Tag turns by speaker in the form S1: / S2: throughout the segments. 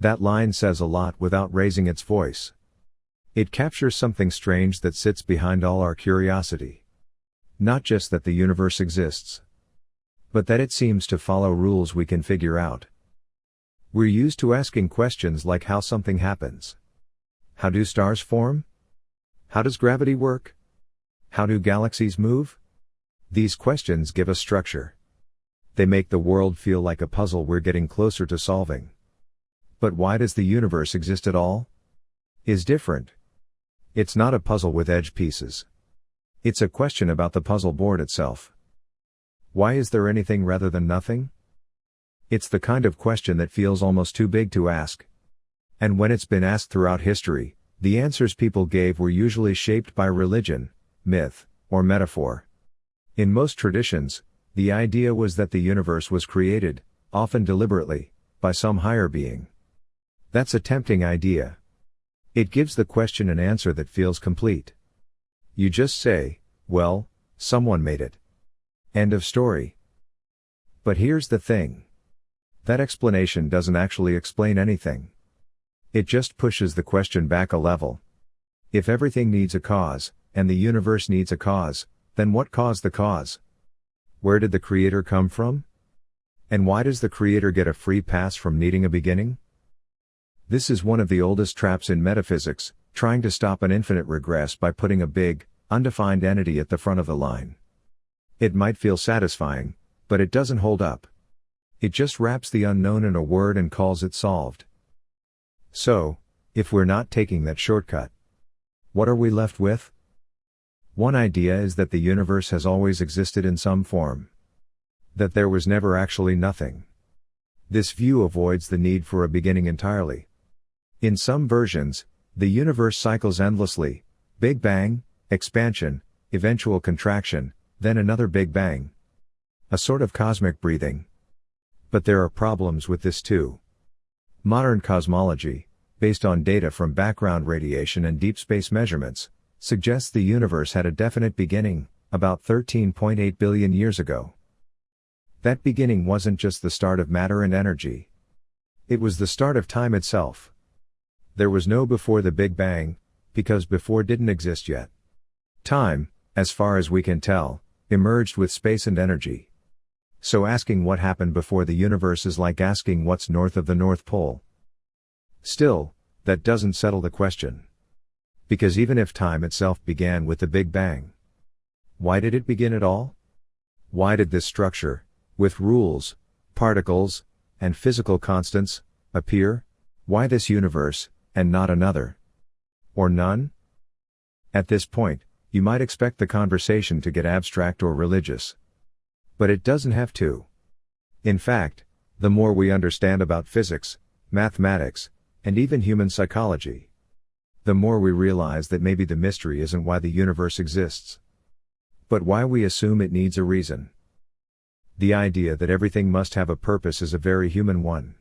S1: That line says a lot without raising its voice. It captures something strange that sits behind all our curiosity. Not just that the universe exists, but that it seems to follow rules we can figure out. We're used to asking questions like how something happens. How do stars form? How does gravity work? How do galaxies move? These questions give us structure. They make the world feel like a puzzle we're getting closer to solving. But why does the universe exist at all? Is different. It's not a puzzle with edge pieces. It's a question about the puzzle board itself. Why is there anything rather than nothing? It's the kind of question that feels almost too big to ask. And when it's been asked throughout history, the answers people gave were usually shaped by religion, myth, or metaphor. In most traditions, the idea was that the universe was created, often deliberately, by some higher being. That's a tempting idea. It gives the question an answer that feels complete. You just say, well, someone made it. End of story. But here's the thing. That explanation doesn't actually explain anything. It just pushes the question back a level. If everything needs a cause, and the universe needs a cause, then what caused the cause? Where did the creator come from? And why does the creator get a free pass from needing a beginning? This is one of the oldest traps in metaphysics, trying to stop an infinite regress by putting a big, undefined entity at the front of the line. It might feel satisfying, but it doesn't hold up. It just wraps the unknown in a word and calls it solved. So, if we're not taking that shortcut, what are we left with? One idea is that the universe has always existed in some form. That there was never actually nothing. This view avoids the need for a beginning entirely. In some versions, the universe cycles endlessly: Big Bang, expansion, eventual contraction, then another Big Bang. A sort of cosmic breathing. But there are problems with this too. Modern cosmology, based on data from background radiation and deep space measurements, suggests the universe had a definite beginning, about 13.8 billion years ago. That beginning wasn't just the start of matter and energy. It was the start of time itself. There was no before the Big Bang, because before didn't exist yet. Time, as far as we can tell, emerged with space and energy. So asking what happened before the universe is like asking what's north of the North Pole. Still, that doesn't settle the question. Because even if time itself began with the Big Bang, why did it begin at all? Why did this structure, with rules, particles, and physical constants, appear? Why this universe, and not another? Or none? At this point, you might expect the conversation to get abstract or religious. But it doesn't have to. In fact, the more we understand about physics, mathematics, and even human psychology, the more we realize that maybe the mystery isn't why the universe exists, but why we assume it needs a reason. The idea that everything must have a purpose is a very human one.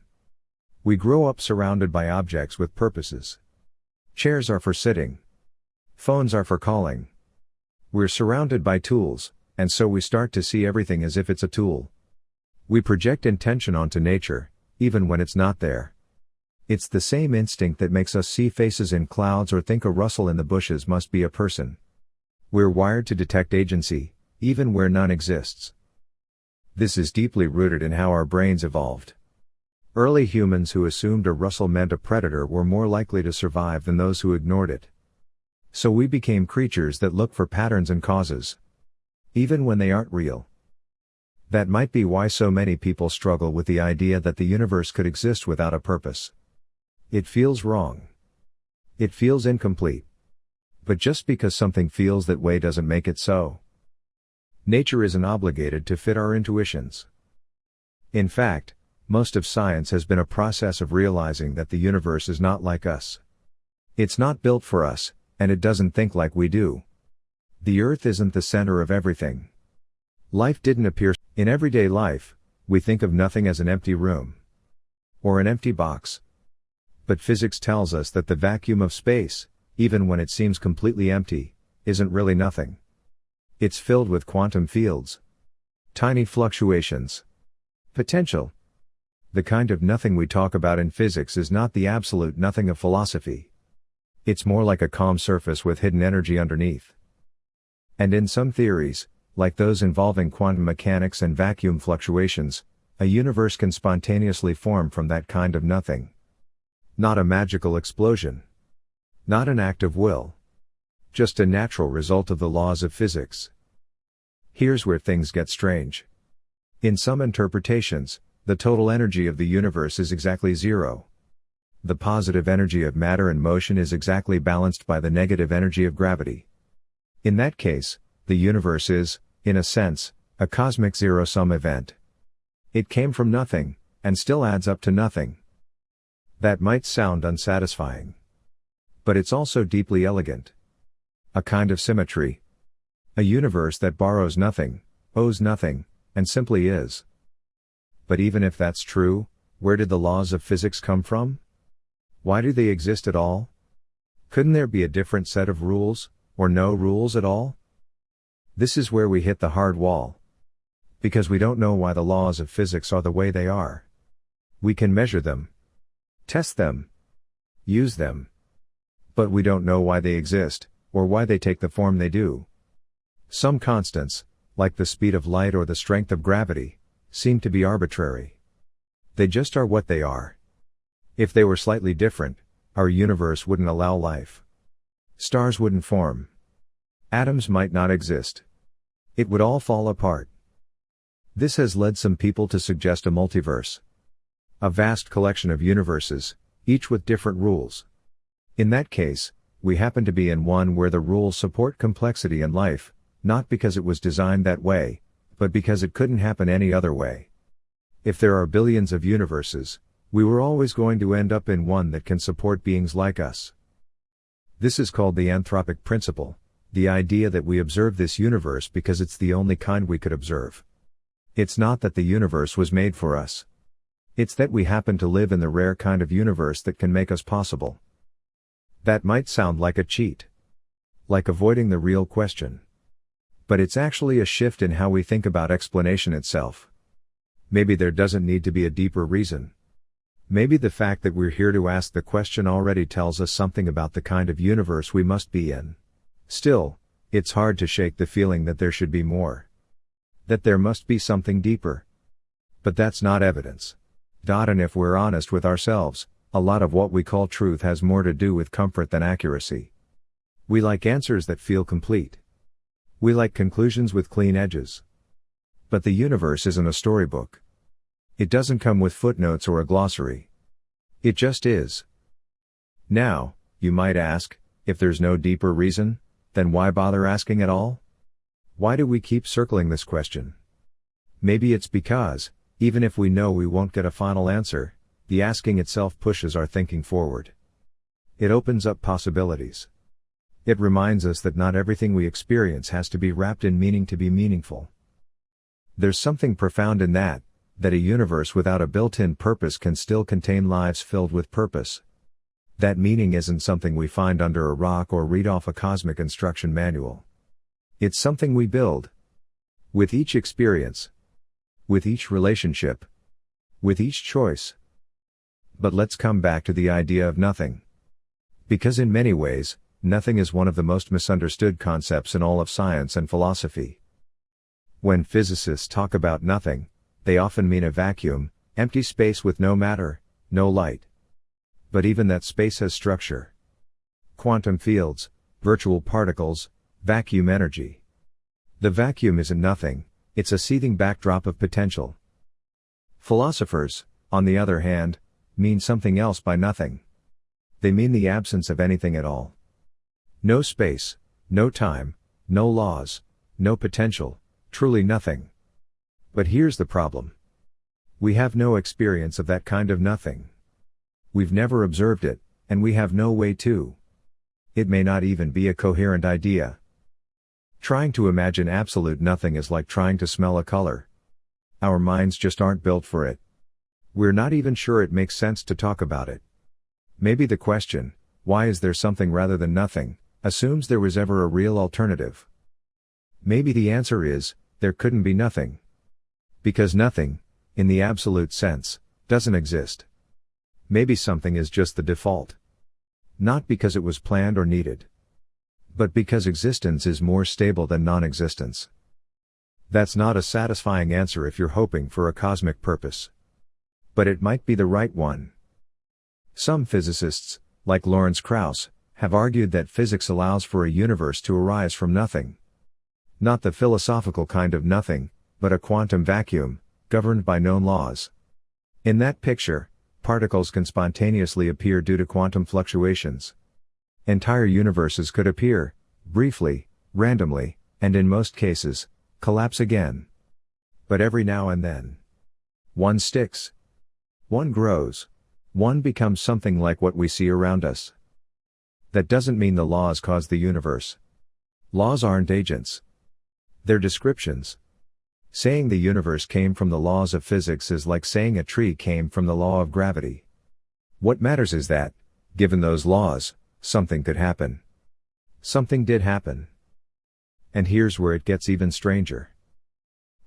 S1: We grow up surrounded by objects with purposes. Chairs are for sitting. Phones are for calling. We're surrounded by tools, and so we start to see everything as if it's a tool. We project intention onto nature, even when it's not there. It's the same instinct that makes us see faces in clouds or think a rustle in the bushes must be a person. We're wired to detect agency, even where none exists. This is deeply rooted in how our brains evolved. Early humans who assumed a rustle meant a predator were more likely to survive than those who ignored it. So we became creatures that look for patterns and causes, even when they aren't real. That might be why so many people struggle with the idea that the universe could exist without a purpose. It feels wrong. It feels incomplete. But just because something feels that way doesn't make it so. Nature isn't obligated to fit our intuitions. In fact, most of science has been a process of realizing that the universe is not like us. It's not built for us, and it doesn't think like we do. The Earth isn't the center of everything. Life didn't appear. In everyday life, we think of nothing as an empty room. Or an empty box. But physics tells us that the vacuum of space, even when it seems completely empty, isn't really nothing. It's filled with quantum fields. Tiny fluctuations. Potential. The kind of nothing we talk about in physics is not the absolute nothing of philosophy. It's more like a calm surface with hidden energy underneath. And in some theories, like those involving quantum mechanics and vacuum fluctuations, a universe can spontaneously form from that kind of nothing. Not a magical explosion. Not an act of will. Just a natural result of the laws of physics. Here's where things get strange. In some interpretations, the total energy of the universe is exactly zero. The positive energy of matter and motion is exactly balanced by the negative energy of gravity. In that case, the universe is, in a sense, a cosmic zero-sum event. It came from nothing, and still adds up to nothing. That might sound unsatisfying. But it's also deeply elegant. A kind of symmetry. A universe that borrows nothing, owes nothing, and simply is. But even if that's true, where did the laws of physics come from? Why do they exist at all? Couldn't there be a different set of rules, or no rules at all? This is where we hit the hard wall. Because we don't know why the laws of physics are the way they are. We can measure them, test them, use them. But we don't know why they exist, or why they take the form they do. Some constants, like the speed of light or the strength of gravity, seem to be arbitrary. They just are what they are. If they were slightly different, our universe wouldn't allow life. Stars wouldn't form. Atoms might not exist. It would all fall apart. This has led some people to suggest a multiverse. A vast collection of universes, each with different rules. In that case, we happen to be in one where the rules support complexity and life, not because it was designed that way, but because it couldn't happen any other way. If there are billions of universes, we were always going to end up in one that can support beings like us. This is called the anthropic principle, the idea that we observe this universe because it's the only kind we could observe. It's not that the universe was made for us. It's that we happen to live in the rare kind of universe that can make us possible. That might sound like a cheat. Like avoiding the real question. But it's actually a shift in how we think about explanation itself. Maybe there doesn't need to be a deeper reason. Maybe the fact that we're here to ask the question already tells us something about the kind of universe we must be in. Still, it's hard to shake the feeling that there should be more. That there must be something deeper. But that's not evidence. And if we're honest with ourselves, a lot of what we call truth has more to do with comfort than accuracy. We like answers that feel complete. We like conclusions with clean edges. But the universe isn't a storybook. It doesn't come with footnotes or a glossary. It just is. Now, you might ask, if there's no deeper reason, then why bother asking at all? Why do we keep circling this question? Maybe it's because, even if we know we won't get a final answer, the asking itself pushes our thinking forward. It opens up possibilities. It reminds us that not everything we experience has to be wrapped in meaning to be meaningful. There's something profound in that a universe without a built-in purpose can still contain lives filled with purpose. That meaning isn't something we find under a rock or read off a cosmic instruction manual. It's something we build. With each experience. With each relationship. With each choice. But let's come back to the idea of nothing. Because in many ways, nothing is one of the most misunderstood concepts in all of science and philosophy. When physicists talk about nothing, they often mean a vacuum, empty space with no matter, no light. But even that space has structure. Quantum fields, virtual particles, vacuum energy. The vacuum isn't nothing, it's a seething backdrop of potential. Philosophers, on the other hand, mean something else by nothing. They mean the absence of anything at all. No space, no time, no laws, no potential, truly nothing. But here's the problem. We have no experience of that kind of nothing. We've never observed it, and we have no way to. It may not even be a coherent idea. Trying to imagine absolute nothing is like trying to smell a color. Our minds just aren't built for it. We're not even sure it makes sense to talk about it. Maybe the question, why is there something rather than nothing, assumes there was ever a real alternative. Maybe the answer is, there couldn't be nothing. Because nothing, in the absolute sense, doesn't exist. Maybe something is just the default. Not because it was planned or needed, but because existence is more stable than non-existence. That's not a satisfying answer if you're hoping for a cosmic purpose. But it might be the right one. Some physicists, like Lawrence Krauss, have argued that physics allows for a universe to arise from nothing. Not the philosophical kind of nothing, but a quantum vacuum, governed by known laws. In that picture, particles can spontaneously appear due to quantum fluctuations. Entire universes could appear, briefly, randomly, and in most cases, collapse again. But every now and then, one sticks. One grows. One becomes something like what we see around us. That doesn't mean the laws cause the universe. Laws aren't agents. They're descriptions. Saying the universe came from the laws of physics is like saying a tree came from the law of gravity. What matters is that, given those laws, something could happen. Something did happen. And here's where it gets even stranger.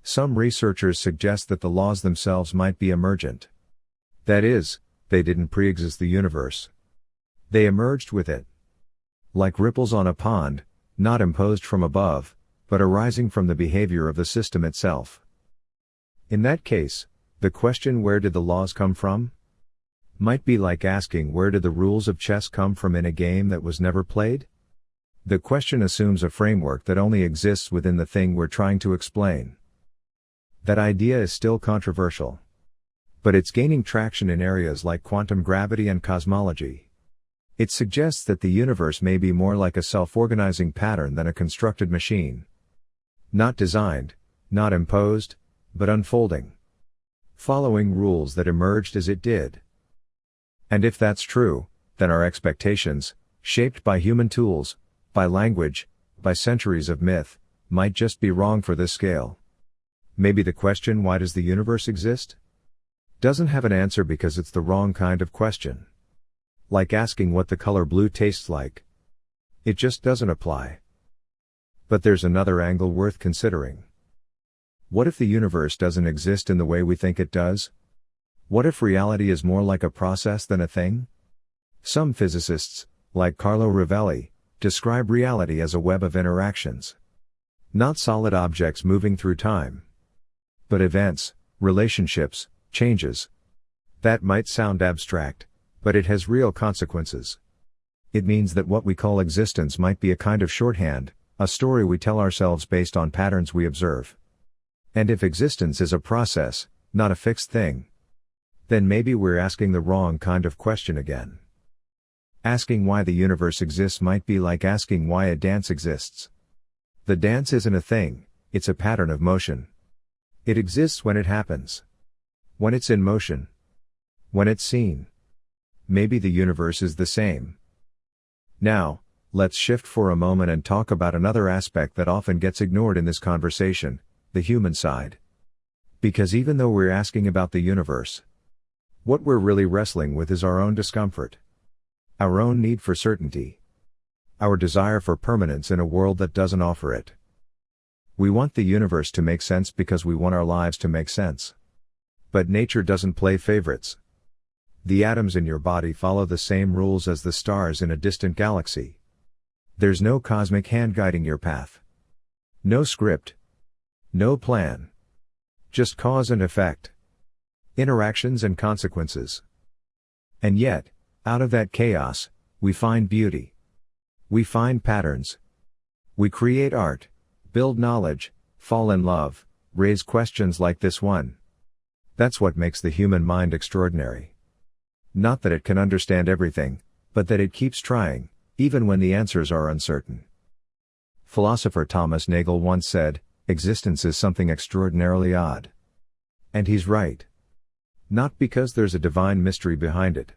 S1: Some researchers suggest that the laws themselves might be emergent. That is, they didn't pre-exist the universe. They emerged with it. Like ripples on a pond, not imposed from above, but arising from the behavior of the system itself. In that case, the question where did the laws come from? Might be like asking where did the rules of chess come from in a game that was never played? The question assumes a framework that only exists within the thing we're trying to explain. That idea is still controversial. But it's gaining traction in areas like quantum gravity and cosmology. It suggests that the universe may be more like a self-organizing pattern than a constructed machine. Not designed, not imposed, but unfolding. Following rules that emerged as it did. And if that's true, then our expectations, shaped by human tools, by language, by centuries of myth, might just be wrong for this scale. Maybe the question why does the universe exist? Doesn't have an answer because it's the wrong kind of question. Like asking what the color blue tastes like. It just doesn't apply. But there's another angle worth considering. What if the universe doesn't exist in the way we think it does? What if reality is more like a process than a thing? Some physicists, like Carlo Rovelli, describe reality as a web of interactions. Not solid objects moving through time, but events, relationships, changes. That might sound abstract, but it has real consequences. It means that what we call existence might be a kind of shorthand, a story we tell ourselves based on patterns we observe. And if existence is a process, not a fixed thing, then maybe we're asking the wrong kind of question again. Asking why the universe exists might be like asking why a dance exists. The dance isn't a thing, it's a pattern of motion. It exists when it happens. When it's in motion. When it's seen. Maybe the universe is the same. Now, let's shift for a moment and talk about another aspect that often gets ignored in this conversation, the human side. Because even though we're asking about the universe, what we're really wrestling with is our own discomfort. Our own need for certainty. Our desire for permanence in a world that doesn't offer it. We want the universe to make sense because we want our lives to make sense. But nature doesn't play favorites. The atoms in your body follow the same rules as the stars in a distant galaxy. There's no cosmic hand guiding your path. No script. No plan. Just cause and effect. Interactions and consequences. And yet, out of that chaos, we find beauty. We find patterns. We create art, build knowledge, fall in love, raise questions like this one. That's what makes the human mind extraordinary. Not that it can understand everything, but that it keeps trying, even when the answers are uncertain. Philosopher Thomas Nagel once said, "Existence is something extraordinarily odd." And he's right. Not because there's a divine mystery behind it,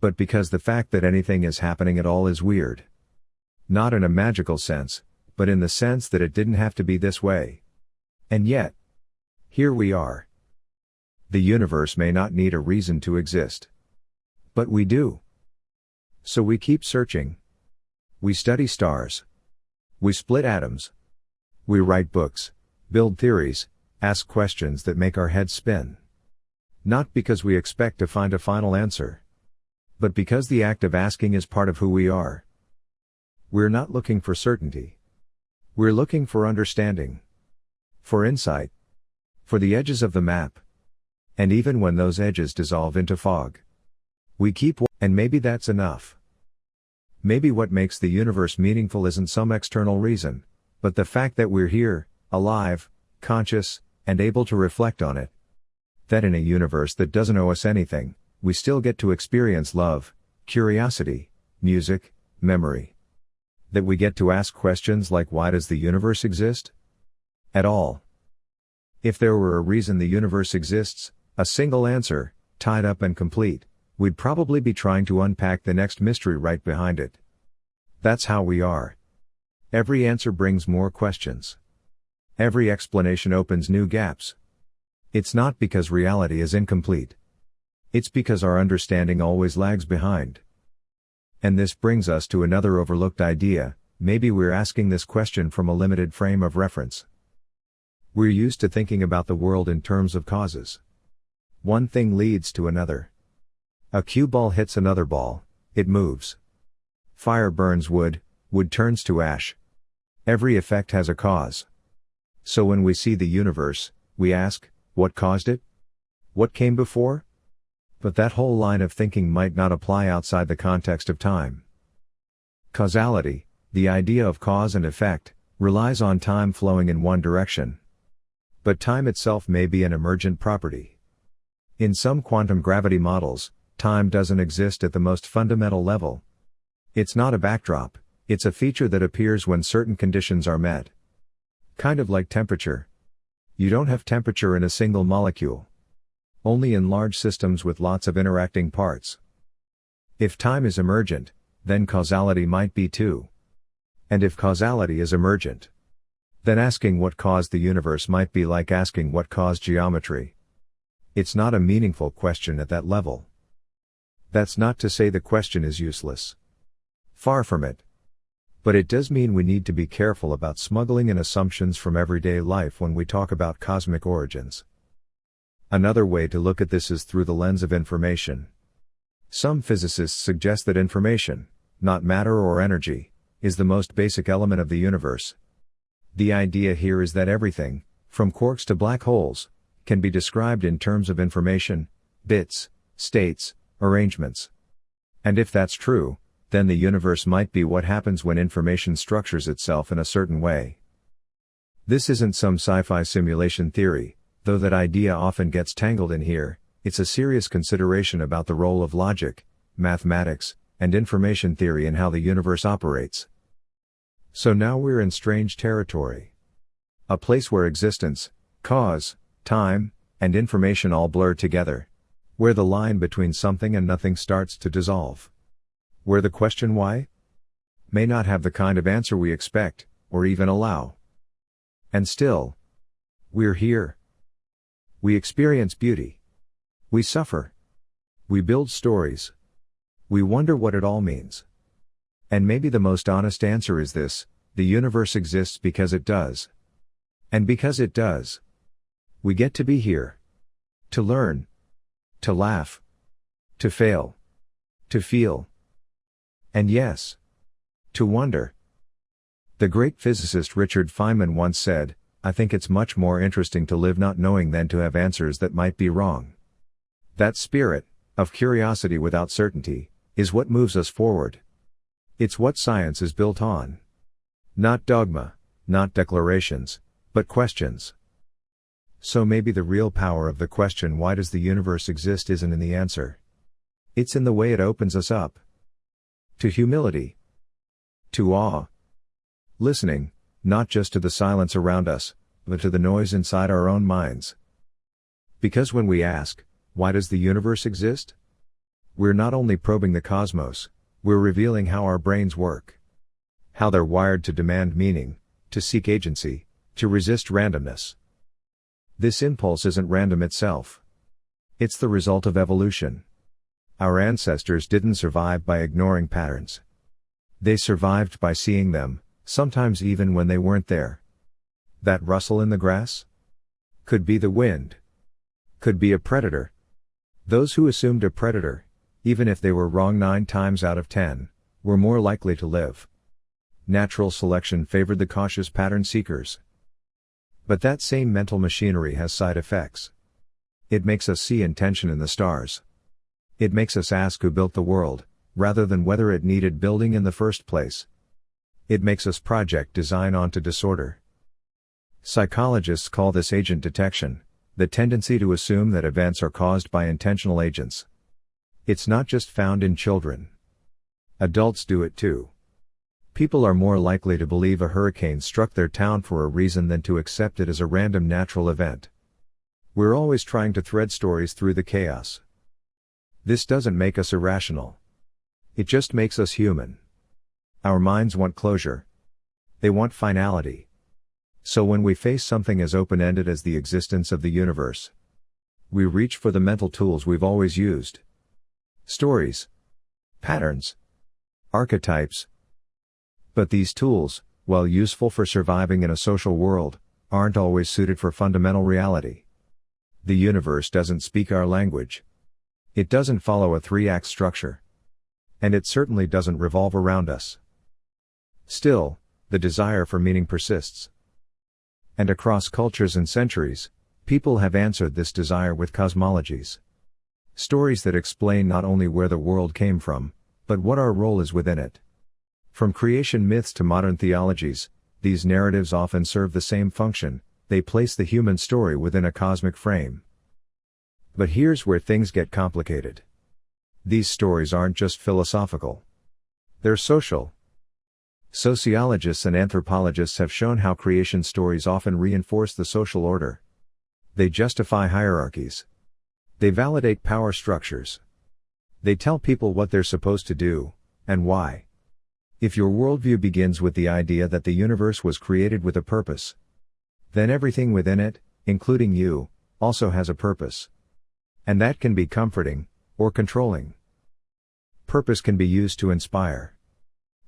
S1: but because the fact that anything is happening at all is weird. Not in a magical sense, but in the sense that it didn't have to be this way. And yet, here we are. The universe may not need a reason to exist. But we do. So we keep searching. We study stars. We split atoms. We write books, build theories, ask questions that make our heads spin. Not because we expect to find a final answer, but because the act of asking is part of who we are. We're not looking for certainty. We're looking for understanding, for insight, for the edges of the map. And even when those edges dissolve into fog, we keep and maybe that's enough. Maybe what makes the universe meaningful isn't some external reason, but the fact that we're here, alive, conscious, and able to reflect on it. That in a universe that doesn't owe us anything, we still get to experience love, curiosity, music, memory. That we get to ask questions like, why does the universe exist? At all. If there were a reason the universe exists, a single answer, tied up and complete, we'd probably be trying to unpack the next mystery right behind it. That's how we are. Every answer brings more questions. Every explanation opens new gaps. It's not because reality is incomplete. It's because our understanding always lags behind. And this brings us to another overlooked idea: maybe we're asking this question from a limited frame of reference. We're used to thinking about the world in terms of causes. One thing leads to another. A cue ball hits another ball, it moves. Fire burns wood, wood turns to ash. Every effect has a cause. So when we see the universe, we ask, what caused it? What came before? But that whole line of thinking might not apply outside the context of time. Causality, the idea of cause and effect, relies on time flowing in one direction. But time itself may be an emergent property. In some quantum gravity models, time doesn't exist at the most fundamental level. It's not a backdrop, it's a feature that appears when certain conditions are met. Kind of like temperature. You don't have temperature in a single molecule. Only in large systems with lots of interacting parts. If time is emergent, then causality might be too. And if causality is emergent, then asking what caused the universe might be like asking what caused geometry. It's not a meaningful question at that level. That's not to say the question is useless. Far from it. But it does mean we need to be careful about smuggling in assumptions from everyday life when we talk about cosmic origins. Another way to look at this is through the lens of information. Some physicists suggest that information, not matter or energy, is the most basic element of the universe. The idea here is that everything, from quarks to black holes, can be described in terms of information, bits, states, arrangements. And if that's true, then the universe might be what happens when information structures itself in a certain way. This isn't some sci-fi simulation theory, though that idea often gets tangled in here. It's a serious consideration about the role of logic, mathematics, and information theory in how the universe operates. So now we're in strange territory. A place where existence, cause, time, and information all blur together. Where the line between something and nothing starts to dissolve. Where the question why may not have the kind of answer we expect, or even allow. And still, we're here. We experience beauty. We suffer. We build stories. We wonder what it all means. And maybe the most honest answer is this: the universe exists because it does. And because it does, we get to be here. To learn. To laugh. To fail. To feel. And yes, to wonder. The great physicist Richard Feynman once said, "I think it's much more interesting to live not knowing than to have answers that might be wrong." That spirit, of curiosity without certainty, is what moves us forward. It's what science is built on. Not dogma, not declarations, but questions. So maybe the real power of the question, why does the universe exist, isn't in the answer. It's in the way it opens us up. To humility. To awe. Listening, not just to the silence around us, but to the noise inside our own minds. Because when we ask, why does the universe exist? We're not only probing the cosmos, we're revealing how our brains work. How they're wired to demand meaning, to seek agency, to resist randomness. This impulse isn't random itself. It's the result of evolution. Our ancestors didn't survive by ignoring patterns. They survived by seeing them, sometimes even when they weren't there. That rustle in the grass? Could be the wind. Could be a predator, Those who assumed a predator, even if they were wrong 9 times out of 10, were more likely to live. Natural selection favored the cautious pattern seekers. But that same mental machinery has side effects. It makes us see intention in the stars. It makes us ask who built the world, rather than whether it needed building in the first place. It makes us project design onto disorder. Psychologists call this agent detection, the tendency to assume that events are caused by intentional agents. It's not just found in children. Adults do it too. People are more likely to believe a hurricane struck their town for a reason than to accept it as a random natural event. We're always trying to thread stories through the chaos. This doesn't make us irrational. It just makes us human. Our minds want closure. They want finality. So when we face something as open-ended as the existence of the universe, we reach for the mental tools we've always used. Stories, patterns, archetypes. But these tools, while useful for surviving in a social world, aren't always suited for fundamental reality. The universe doesn't speak our language. It doesn't follow a 3-act structure. And it certainly doesn't revolve around us. Still, the desire for meaning persists. And across cultures and centuries, people have answered this desire with cosmologies. Stories that explain not only where the world came from, but what our role is within it. From creation myths to modern theologies, these narratives often serve the same function: they place the human story within a cosmic frame. But here's where things get complicated. These stories aren't just philosophical. They're social. Sociologists and anthropologists have shown how creation stories often reinforce the social order. They justify hierarchies. They validate power structures. They tell people what they're supposed to do, and why. If your worldview begins with the idea that the universe was created with a purpose, then everything within it, including you, also has a purpose. And that can be comforting, or controlling. Purpose can be used to inspire.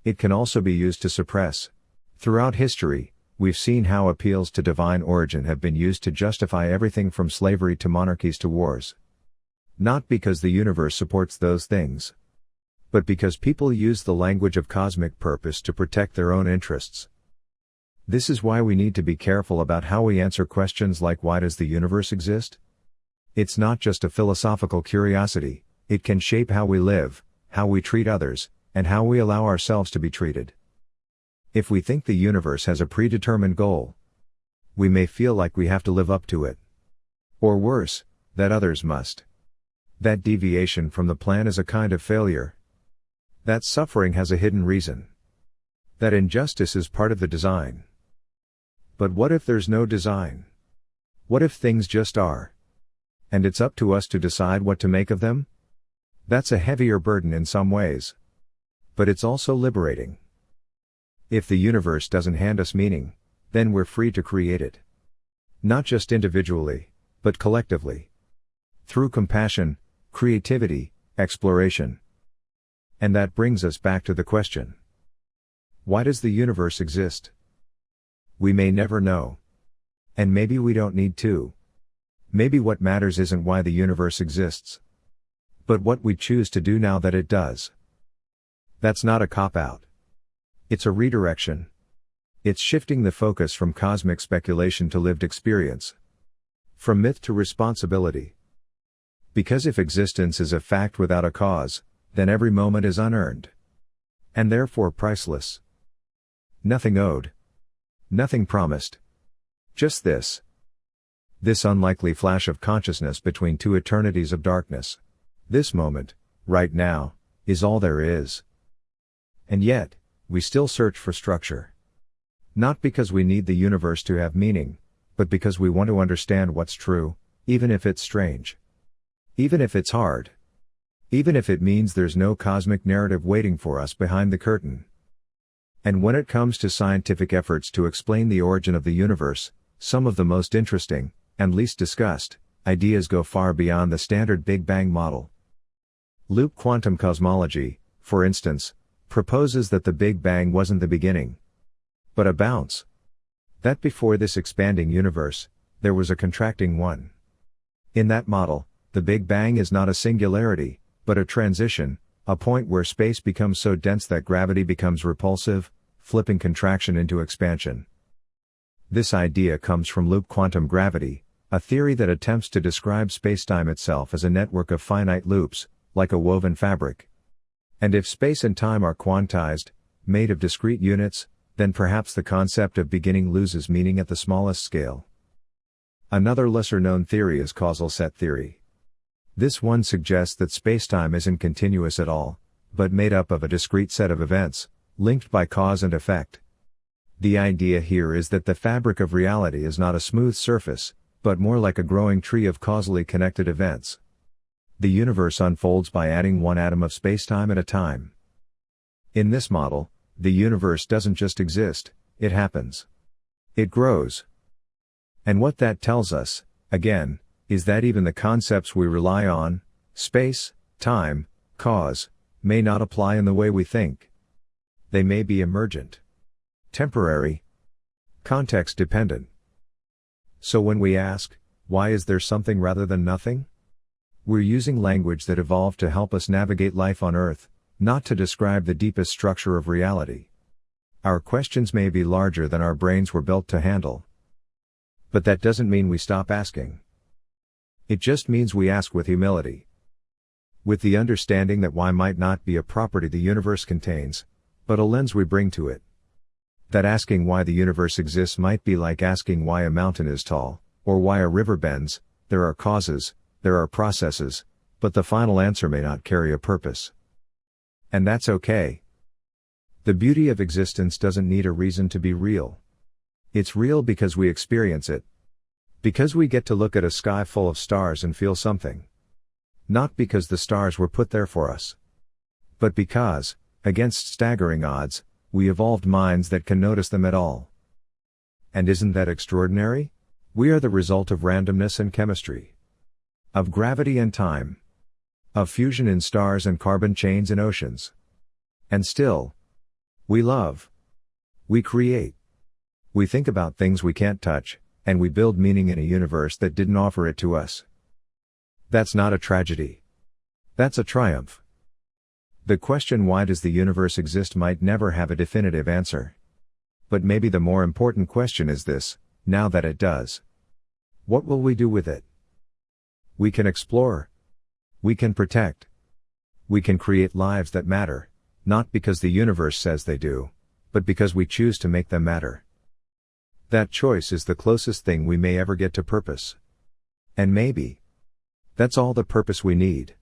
S1: It can also be used to suppress. Throughout history, we've seen how appeals to divine origin have been used to justify everything from slavery to monarchies to wars. Not because the universe supports those things, but because people use the language of cosmic purpose to protect their own interests. This is why we need to be careful about how we answer questions like, why does the universe exist? It's not just a philosophical curiosity, it can shape how we live, how we treat others, and how we allow ourselves to be treated. If we think the universe has a predetermined goal, we may feel like we have to live up to it. Or worse, that others must. That deviation from the plan is a kind of failure. That suffering has a hidden reason. That injustice is part of the design. But what if there's no design? What if things just are? And it's up to us to decide what to make of them? That's a heavier burden in some ways. But it's also liberating. If the universe doesn't hand us meaning, then we're free to create it. Not just individually, but collectively. Through compassion, creativity, exploration. And that brings us back to the question: why does the universe exist? We may never know. And maybe we don't need to. Maybe what matters isn't why the universe exists, but what we choose to do now that it does. That's not a cop-out. It's a redirection. It's shifting the focus from cosmic speculation to lived experience. From myth to responsibility. Because if existence is a fact without a cause, then every moment is unearned. And therefore priceless. Nothing owed. Nothing promised. Just this. This unlikely flash of consciousness between two eternities of darkness. This moment, right now, is all there is. And yet, we still search for structure. Not because we need the universe to have meaning, but because we want to understand what's true, even if it's strange. Even if it's hard. Even if it means there's no cosmic narrative waiting for us behind the curtain. And when it comes to scientific efforts to explain the origin of the universe, some of the most interesting, and least discussed, ideas go far beyond the standard Big Bang model. Loop quantum cosmology, for instance, proposes that the Big Bang wasn't the beginning, but a bounce. That before this expanding universe, there was a contracting one. In that model, The Big Bang is not a singularity, but a transition, a point where space becomes so dense that gravity becomes repulsive, flipping contraction into expansion. This idea comes from loop quantum gravity, a theory that attempts to describe spacetime itself as a network of finite loops, like a woven fabric. And if space and time are quantized, made of discrete units, then perhaps the concept of beginning loses meaning at the smallest scale. Another lesser-known theory is causal set theory. This one suggests that spacetime isn't continuous at all, but made up of a discrete set of events, linked by cause and effect. The idea here is that the fabric of reality is not a smooth surface, but more like a growing tree of causally connected events. The universe unfolds by adding one atom of spacetime at a time. In this model, the universe doesn't just exist, it happens. It grows. And what that tells us, again, is that even the concepts we rely on, space, time, cause, may not apply in the way we think. They may be emergent, temporary, context-dependent. So when we ask, why is there something rather than nothing? We're using language that evolved to help us navigate life on Earth, not to describe the deepest structure of reality. Our questions may be larger than our brains were built to handle. But that doesn't mean we stop asking. It just means we ask with humility. With the understanding that why might not be a property the universe contains, but a lens we bring to it. That asking why the universe exists might be like asking why a mountain is tall, or why a river bends. There are causes, there are processes, but the final answer may not carry a purpose. And that's okay. The beauty of existence doesn't need a reason to be real. It's real because we experience it. Because we get to look at a sky full of stars and feel something. Not because the stars were put there for us. But because, against staggering odds, we evolved minds that can notice them at all. And isn't that extraordinary? We are the result of randomness and chemistry. Of gravity and time. Of fusion in stars and carbon chains in oceans. And still, we love. We create. We think about things we can't touch, and we build meaning in a universe that didn't offer it to us. That's not a tragedy. That's a triumph. The question why does the universe exist might never have a definitive answer. But maybe the more important question is this, now that it does. What will we do with it? We can explore. We can protect. We can create lives that matter, not because the universe says they do, but because we choose to make them matter. That choice is the closest thing we may ever get to purpose. And maybe that's all the purpose we need.